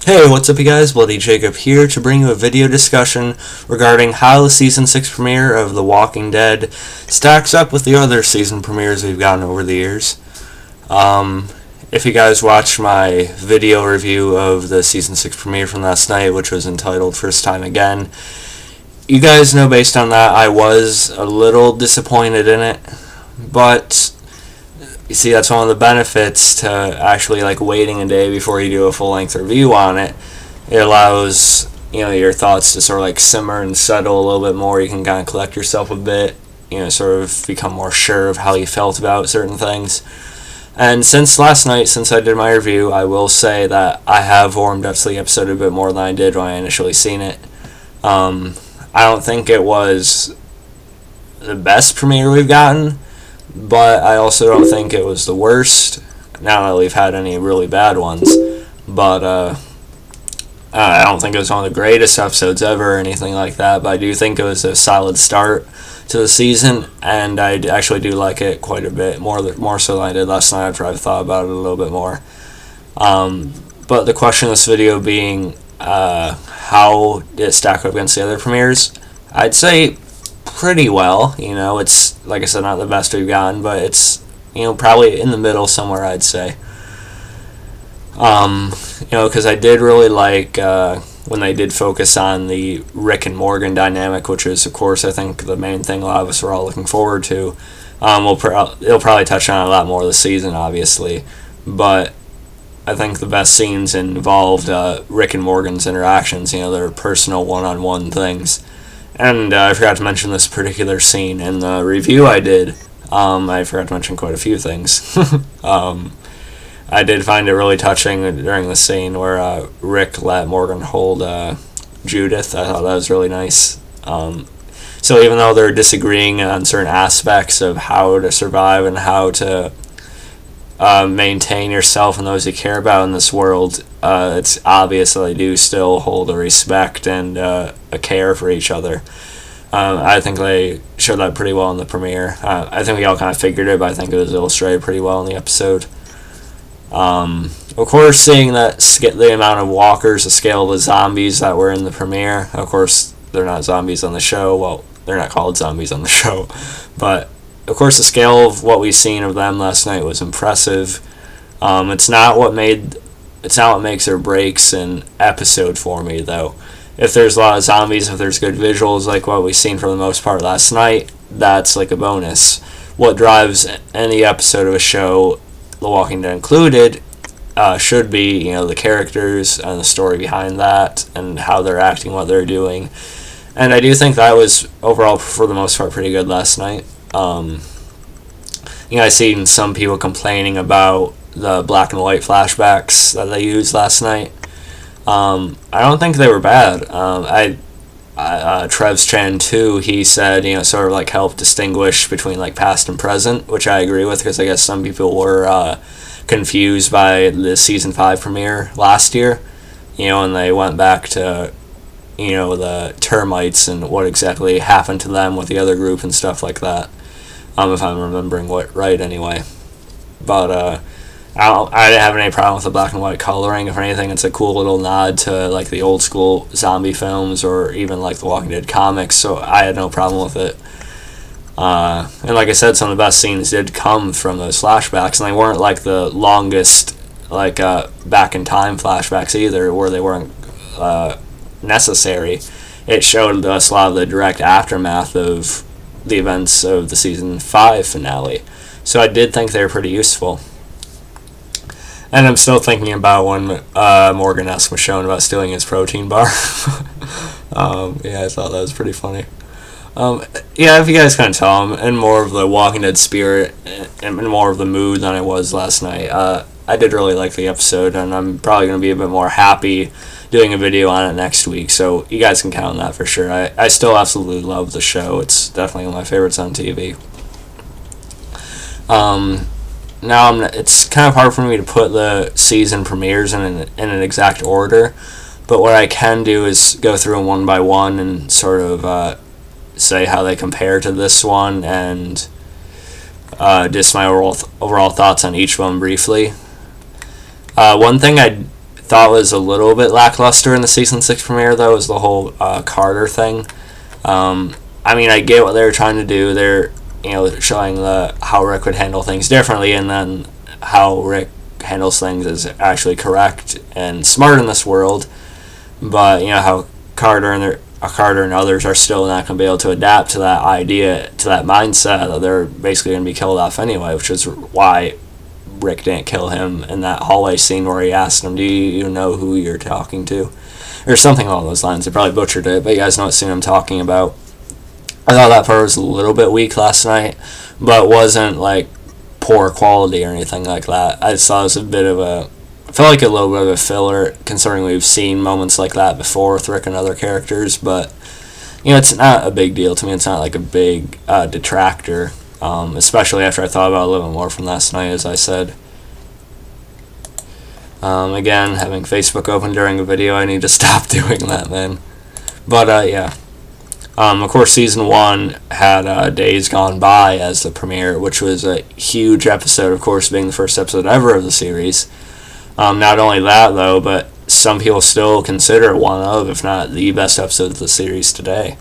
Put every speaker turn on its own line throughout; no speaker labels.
Hey, what's up you guys? Bloody Jacob here to bring you a video discussion regarding how the Season 6 premiere of The Walking Dead stacks up with the other season premieres we've gotten over the years. If you guys watched my video review of the Season 6 premiere from last night, which was entitled First Time Again, you guys know based on that I was a little disappointed in it, but you see, that's one of the benefits to actually waiting a day before you do a full-length review on it. It allows your thoughts to sort of simmer and settle a little bit more. You can kind of collect yourself a bit, sort of become more sure of how you felt about certain things. And since last night, since I did my review, I will say that I have warmed up to the episode a bit more than I did when I initially seen it. I don't think it was the best premiere we've gotten, but I also don't think it was the worst, now that we've had any really bad ones. But I don't think it was one of the greatest episodes ever or anything like that, but I do think it was a solid start to the season, and I actually do like it quite a bit, more so than I did last night after I've thought about it a little bit more. But the question of this video being, how did it stack up against the other premieres? I'd say pretty well. It's, like I said, not the best we've gotten, but it's probably in the middle somewhere, I'd say. Because I did really like when they did focus on the Rick and Morgan dynamic, which is, of course, I think the main thing a lot of us are all looking forward to. It'll probably touch on it a lot more this season, obviously, but I think the best scenes involved Rick and Morgan's interactions, their personal one-on-one things. And I forgot to mention this particular scene in the review I did. I forgot to mention quite a few things. I did find it really touching during the scene where Rick let Morgan hold Judith. I thought that was really nice. So even though they're disagreeing on certain aspects of how to survive and how to maintain yourself and those you care about in this world, it's obvious that they do still hold a respect and a care for each other. I think they showed that pretty well in the premiere. I think we all kind of figured it, but I think it was illustrated pretty well in the episode. Of course, seeing that the amount of walkers, the scale of the zombies that were in the premiere, of course, they're not zombies on the show. Well, they're not called zombies on the show, but of course, the scale of what we've seen of them last night was impressive. It's not what makes or breaks an episode for me, though. If there's a lot of zombies, if there's good visuals like what we've seen for the most part last night, that's like a bonus. What drives any episode of a show, The Walking Dead included, should be the characters and the story behind that and how they're acting, what they're doing. And I do think that was overall, for the most part, pretty good last night. I've seen some people complaining about the black and white flashbacks that they used last night. I don't think they were bad. Trev's Chan too, he said, sort of helped distinguish between past and present, which I agree with, because I guess some people were confused by the season 5 premiere last year, and they went back to the termites and what exactly happened to them with the other group and stuff like that. If I'm remembering right anyway. But I didn't have any problem with the black and white coloring. If anything, it's a cool little nod to the old school zombie films or even the Walking Dead comics, so I had no problem with it. And like I said, some of the best scenes did come from those flashbacks, and they weren't the longest back in time flashbacks either, where they weren't necessary. It showed us a lot of the direct aftermath of the events of the season 5 finale, so I did think they were pretty useful. And I'm still thinking about when Morgan asked Michonne about stealing his protein bar. I thought that was pretty funny. If you guys can't tell, I'm in more of the Walking Dead spirit and more of the mood than I was last night. I did really like the episode, and I'm probably going to be a bit more happy doing a video on it next week, so you guys can count on that for sure. I still absolutely love the show. It's definitely one of my favorites on TV. Now it's kind of hard for me to put the season premieres in an exact order, but what I can do is go through them one by one and sort of say how they compare to this one and just my overall thoughts on each one briefly. One thing I thought was a little bit lackluster in the season 6 premiere, though, was the whole Carter thing. I mean, I get what they were trying to do. They're, showing how Rick would handle things differently, and then how Rick handles things is actually correct and smart in this world. But how Carter and others are still not going to be able to adapt to that idea, to that mindset that they're basically going to be killed off anyway, which is why Rick didn't kill him in that hallway scene where he asked him, "Do you know who you're talking to?" Or something along those lines. They probably butchered it, but you guys know what scene I'm talking about. I thought that part was a little bit weak last night, but wasn't like poor quality or anything like that. I just thought it was a bit of a, I felt like a little bit of a filler, considering we've seen moments like that before with Rick and other characters, but it's not a big deal to me. It's not like a big detractor, especially after I thought about it a little bit more from last night, as I said. Again, having Facebook open during a video, I need to stop doing that, man. But yeah. Of course, season 1 had Days Gone By as the premiere, which was a huge episode, of course, being the first episode ever of the series. Not only that, though, but some people still consider it one of, if not the best episode of the series today.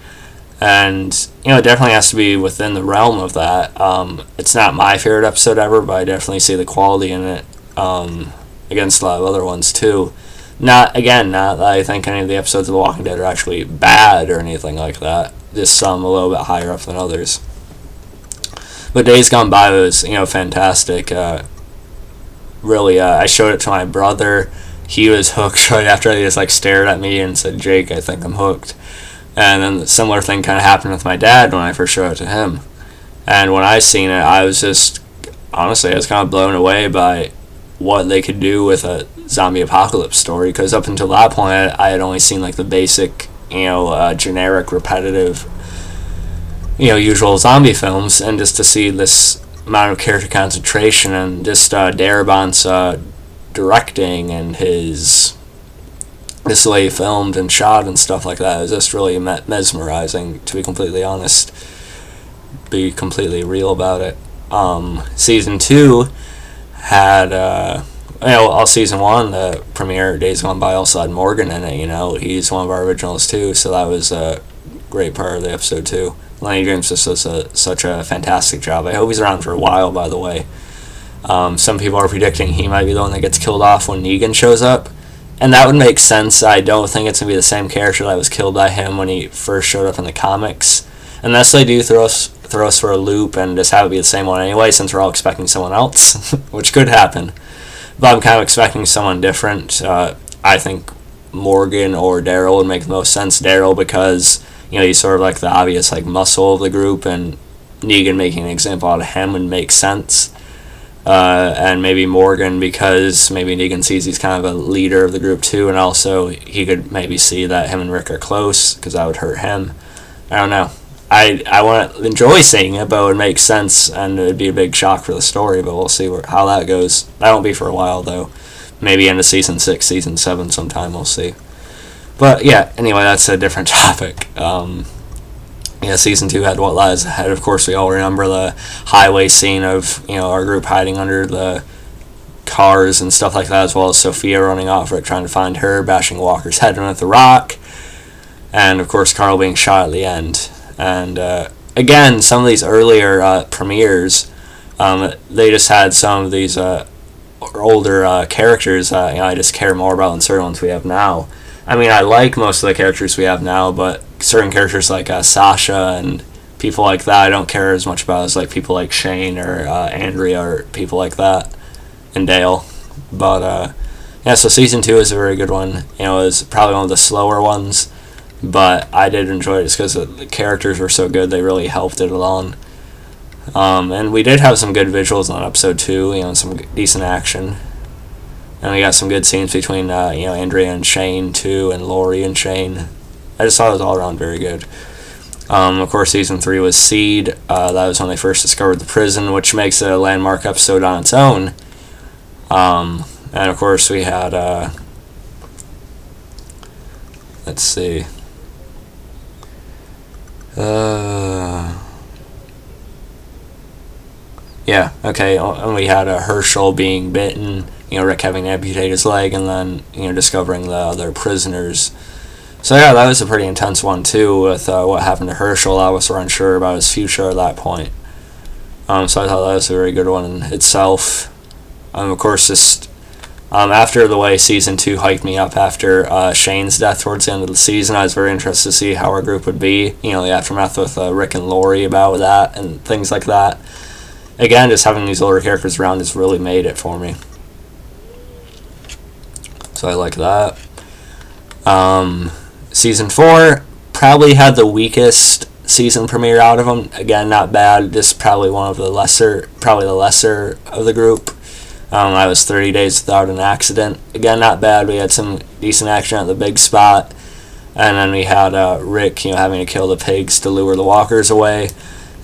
And, it definitely has to be within the realm of that. It's not my favorite episode ever, but I definitely see the quality in it against a lot of other ones, too. Not that I think any of the episodes of The Walking Dead are actually bad or anything like that. Just some a little bit higher up than others. But Days Gone By was, fantastic. Really, I showed it to my brother. He was hooked right after. He just stared at me and said, "Jake, I think I'm hooked." And then a similar thing kind of happened with my dad when I first showed it to him. And when I seen it, I was just, honestly, I was kind of blown away by what they could do with a zombie apocalypse story, because up until that point I had only seen the basic generic repetitive usual zombie films, and just to see this amount of character concentration and just Darabont's directing and his this way he filmed and shot and stuff like that, it was just really mesmerizing, to be completely honest, be completely real about it. Season 2 had all season 1, the premiere, Days Gone By, also had Morgan in it. He's one of our originals too, so that was a great part of the episode too. Lenny James just does such a fantastic job. I hope he's around for a while, by the way. Some people are predicting he might be the one that gets killed off when Negan shows up, and that would make sense. I don't think it's going to be the same character that was killed by him when he first showed up in the comics, unless they do throw us for a loop and just have it be the same one anyway, since we're all expecting someone else, which could happen. But I'm kind of expecting someone different. I think Morgan or Daryl would make the most sense. Daryl because he's sort of the obvious muscle of the group, and Negan making an example out of him would make sense. And maybe Morgan because maybe Negan sees he's kind of a leader of the group too, and also he could maybe see that him and Rick are close, because that would hurt him. I don't know. I want to enjoy seeing it, but it would make sense, and it would be a big shock for the story, but we'll see how that goes. That won't be for a while, though. Maybe into Season 6, Season 7 sometime, we'll see. But, yeah, anyway, that's a different topic. Season 2 had What Lies Ahead. Of course, we all remember the highway scene of, our group hiding under the cars and stuff like that, as well as Sophia running off, Rick trying to find her, bashing Walker's head in with a rock, and, of course, Carl being shot at the end. And again, some of these earlier premieres, they just had some of these older characters I just care more about than certain ones we have now. I mean, I like most of the characters we have now, but certain characters like Sasha and people like that I don't care as much about as people like Shane or Andrea or people like that, and Dale. But so Season 2 is a very good one. It was probably one of the slower ones, but I did enjoy it just because the characters were so good. They really helped it along. And we did have some good visuals on episode 2, some decent action. And we got some good scenes between, Andrea and Shane, too, and Lori and Shane. I just thought it was all around very good. Of course, Season 3 was Seed. That was when they first discovered the prison, which makes it a landmark episode on its own. And, of course, we had, let's see. And we had Herschel being bitten, Rick having to amputate his leg, and then discovering the other prisoners. So yeah, that was a pretty intense one too, with what happened to Herschel. I was unsure about his future at that point. So I thought that was a very good one in itself. Of course, just after the way Season 2 hyped me up after Shane's death towards the end of the season, I was very interested to see how our group would be. The aftermath with Rick and Lori about that and things like that. Again, just having these older characters around has really made it for me. So I like that. Season 4 probably had the weakest season premiere out of them. Again, not bad. Just probably the lesser of the group. I was 30 Days Without an Accident. Again, not bad. We had some decent action at the big spot. And then we had Rick, having to kill the pigs to lure the walkers away.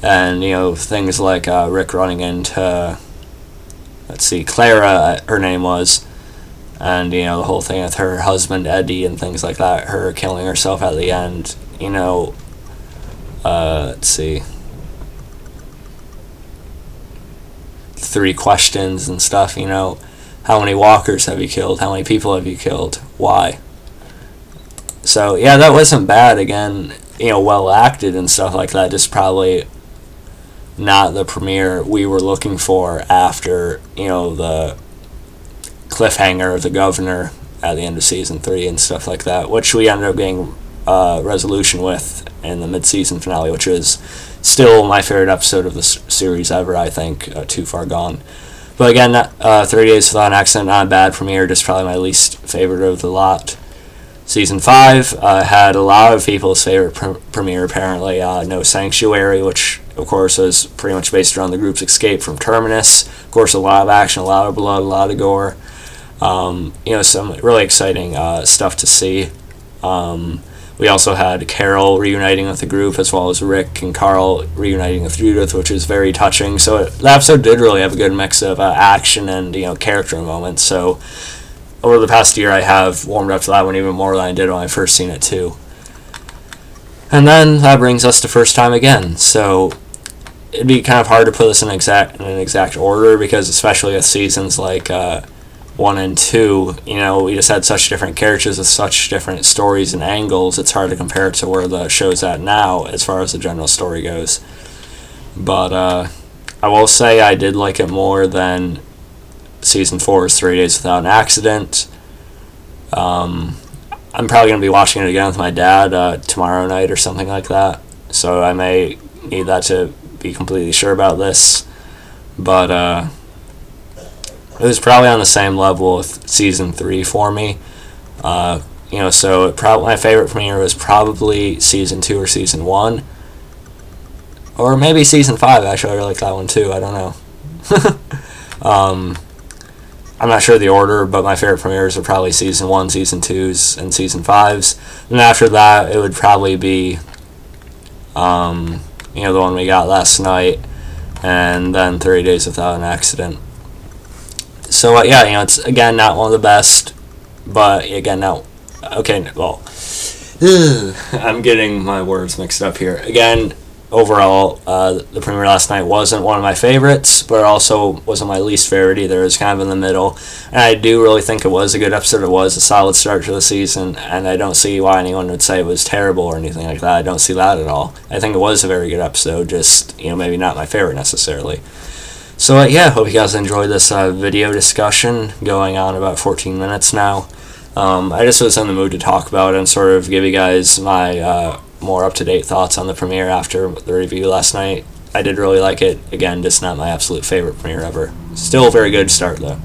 And, things like Rick running into, Clara, her name was. And, the whole thing with her husband, Eddie, and things like that. Her killing herself at the end. 3 questions and stuff, how many walkers have you killed? How many people have you killed? Why? So, yeah, that wasn't bad. Again, well acted and stuff like that. Just probably not the premiere we were looking for after, the cliffhanger of the governor at the end of Season 3 and stuff like that, which we ended up getting resolution with in the mid-season finale, which is still my favorite episode of the series ever, I think. Too Far Gone. But again, 30 Days Without an Accident, not a bad premiere, just probably my least favorite of the lot. Season 5 had a lot of people's favorite premiere, apparently. No Sanctuary, which, of course, was pretty much based around the group's escape from Terminus. Of course, a lot of action, a lot of blood, a lot of gore. Some really exciting stuff to see. We also had Carol reuniting with the group, as well as Rick and Carl reuniting with Judith, which is very touching. So the episode did really have a good mix of action and character moments. So over the past year, I have warmed up to that one even more than I did when I first seen it too. And then that brings us to First Time Again. So it'd be kind of hard to put this in an exact order, because especially with seasons like 1 and 2, we just had such different characters with such different stories and angles. It's hard to compare it to where the show's at now as far as the general story goes. But I will say I did like it more than Season 4's 3 Days Without an Accident. I'm probably going to be watching it again with my dad tomorrow night or something like that. So I may need that to be completely sure about this. But it was probably on the same level with Season 3 for me. So my favorite premiere was probably Season 2 or Season 1. Or maybe Season 5, actually. I really like that one too. I don't know. I'm not sure the order, but my favorite premieres are probably Season 1, Season 2s, and Season 5s. And after that, it would probably be, the one we got last night, and then 30 Days Without an Accident. So, it's, again, not one of the best, but, again, I'm getting my words mixed up here. Again, overall, the premiere last night wasn't one of my favorites, but it also wasn't my least favorite either. It was kind of in the middle, and I do really think it was a good episode. It was a solid start to the season, and I don't see why anyone would say it was terrible or anything like that. I don't see that at all. I think it was a very good episode, just, maybe not my favorite necessarily. So, hope you guys enjoyed this video discussion, going on about 14 minutes now. I just was in the mood to talk about it and sort of give you guys my more up-to-date thoughts on the premiere after the review last night. I did really like it. Again, just not my absolute favorite premiere ever. Still a very good start, though.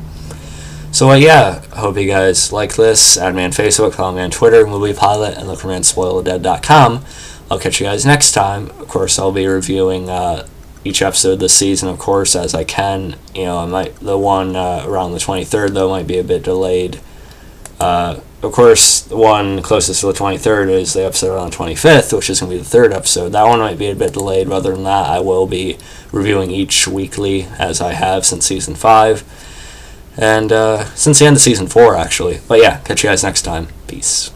So, hope you guys like this. Add me on Facebook, follow me on Twitter, MoviePilot, and look for me on SpoilTheDead.com. I'll catch you guys next time. Of course, I'll be reviewing each episode this season, of course, as I can. The one around the 23rd, though, might be a bit delayed. Of course, the one closest to the 23rd is the episode on the 25th, which is going to be the third episode. That one might be a bit delayed, but other than that, I will be reviewing each weekly, as I have since Season 5. And since the end of Season 4, actually. But catch you guys next time. Peace.